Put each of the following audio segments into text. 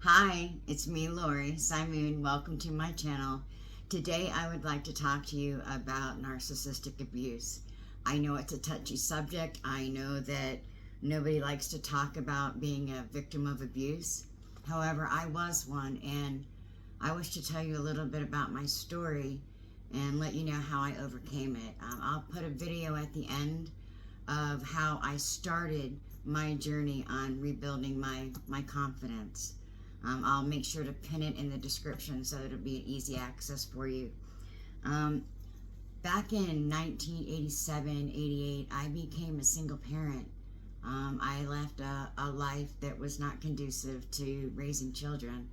Hi, it's me, Lori Simon. Welcome to my channel. Today I would like to talk to you about narcissistic abuse. I know it's a touchy subject. I know that nobody likes to talk about being a victim of abuse. However, I was one, and I wish to tell you a little bit about my story and let you know how I overcame it. I'll put a video at the end of how I started my journey on rebuilding my confidence. I'll make sure to pin it in the description so it'll be an easy access for you. Back in 1987-88, I became a single parent. I left a life that was not conducive to raising children.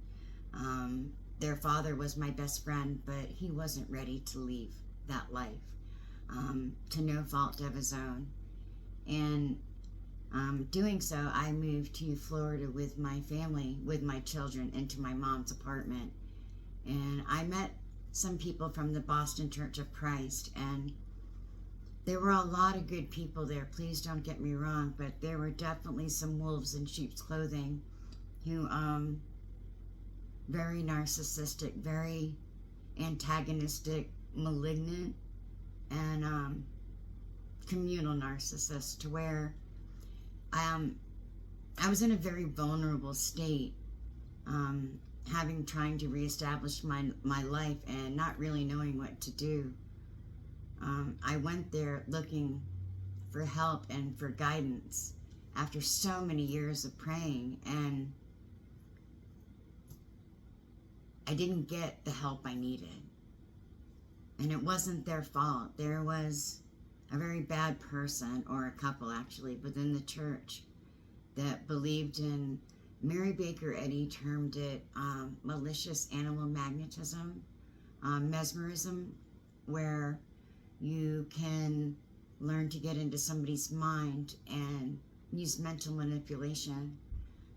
Their father was my best friend, but he wasn't ready to leave that life, to no fault of his own. And doing so, I moved to Florida with my family, with my children, into my mom's apartment. And I met some people from the Boston Church of Christ, and there were a lot of good people there. Please don't get me wrong, but there were definitely some wolves in sheep's clothing who, very narcissistic, very antagonistic, malignant, and communal narcissists, to where I was in a very vulnerable state, trying to reestablish my life and not really knowing what to do. I went there looking for help and for guidance after so many years of praying, and I didn't get the help I needed. And it wasn't their fault. There was a very bad person, or a couple actually, within the church that believed in, Mary Baker Eddy termed it malicious animal magnetism, mesmerism, where you can learn to get into somebody's mind and use mental manipulation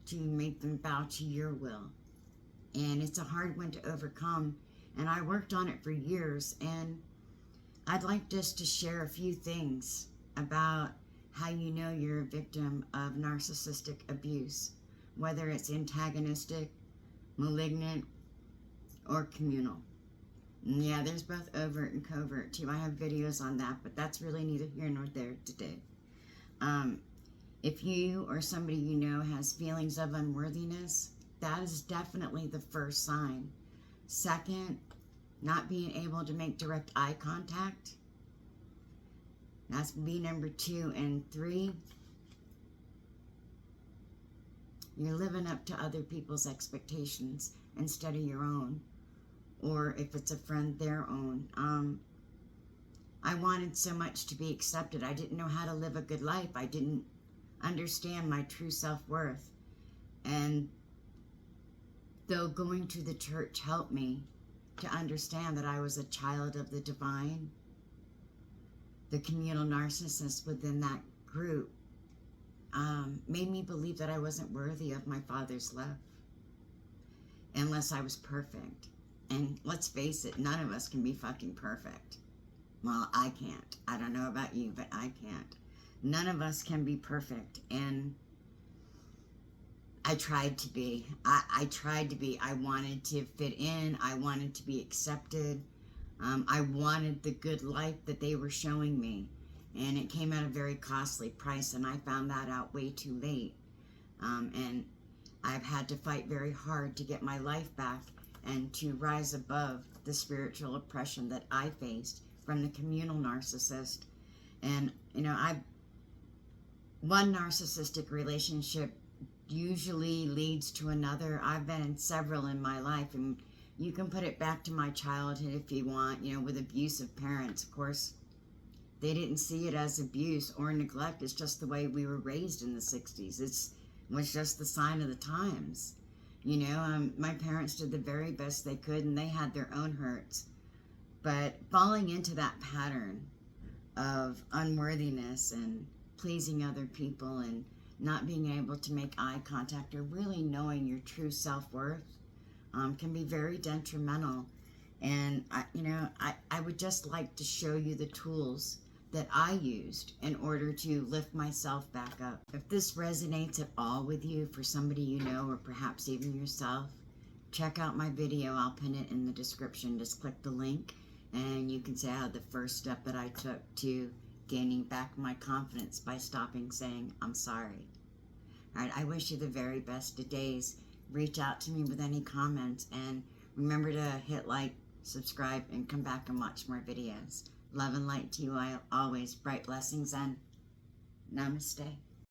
to make them bow to your will. And it's a hard one to overcome, and I worked on it for years. And I'd like just to share a few things about how you know you're a victim of narcissistic abuse, whether it's antagonistic, malignant, or communal. And yeah, there's both overt and covert too. I have videos on that, but that's really neither here nor there today. If you or somebody you know has feelings of unworthiness, that is definitely the first sign. Second, not being able to make direct eye contact. That's B number 2. And 3, you're living up to other people's expectations instead of your own. Or if it's a friend, their own. I wanted so much to be accepted. I didn't know how to live a good life. I didn't understand my true self-worth. And though going to the church helped me to understand that I was a child of the divine, the communal narcissist within that group made me believe that I wasn't worthy of my Father's love unless I was perfect. And let's face it, none of us can be fucking perfect. Well, I can't. I don't know about you, but I can't. None of us can be perfect. And I tried to be. I tried to be. I wanted to fit in. I wanted to be accepted. I wanted the good life that they were showing me. And it came at a very costly price, and I found that out way too late. And I've had to fight very hard to get my life back and to rise above the spiritual oppression that I faced from the communal narcissist. And, you know, one narcissistic relationship usually leads to another. I've been in several in my life, and you can put it back to my childhood if you want, you know, with abusive parents. Of course, they didn't see it as abuse or neglect. It's just the way we were raised in the 60s. It was just the sign of the times. You know, my parents did the very best they could, and they had their own hurts. But falling into that pattern of unworthiness and pleasing other people and not being able to make eye contact or really knowing your true self-worth can be very detrimental. And I would just like to show you the tools that I used in order to lift myself back up. If this resonates at all with you, for somebody you know or perhaps even yourself, check out my video. I'll pin it in the description. Just click the link and you can say how the first step that I took to gaining back my confidence by stopping saying I'm sorry. All right, I wish you the very best of days. Reach out to me with any comments, and remember to hit like, subscribe, and come back and watch more videos. Love and light to you always. Bright blessings and namaste.